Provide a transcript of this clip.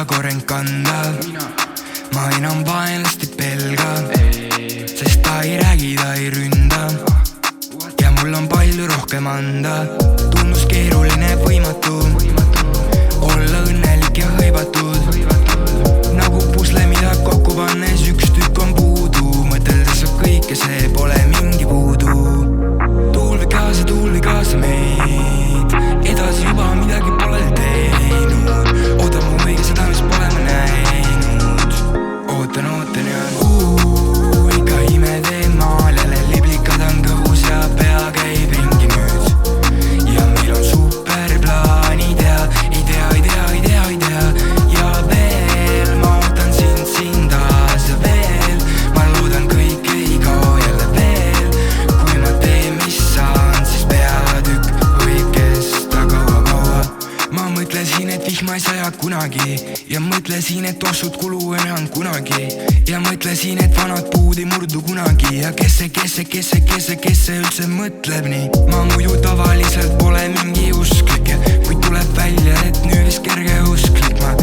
koreng kanda. Ma enam vaenlast ei pelga, sest ta ei räägi, ta ei ründa. Ja mul on palju rohkem anda. Tundus keeruline, võimatu olla õnnelik ja hõivatud, nagu pusle, mida kokku pannes üks tükk on puudu. Mõteldes saab kõike, see pole mingi puudu. Tuul või kaasa meid edasi, juba midagi pole teinud. Oota mu õige seda, mis pole ma näinud. Ootan ja ikka ime teen maal, jälle liblikad on kõhus ja pea käib ringi nüüd. Ja meil on superplaanid ja idea. Ja veel ma ootan sind taas ja veel. Ma loodan kõik ei kao jälle veel. Kui ma teen, mis saan, siis peatükk võib kesta kaua. Ma mõtlesin, et vihma ei saja kunagi ja mõtlesin, et ossud kulu enam kunagi. Ja mõtlesin, et vanad puud ei murdu kunagi. Ja kes see üldse mõtleb nii? Ma muidu tavaliselt pole mingi usklik, kuid tuleb välja, et nüüd vist kerge usklik ma.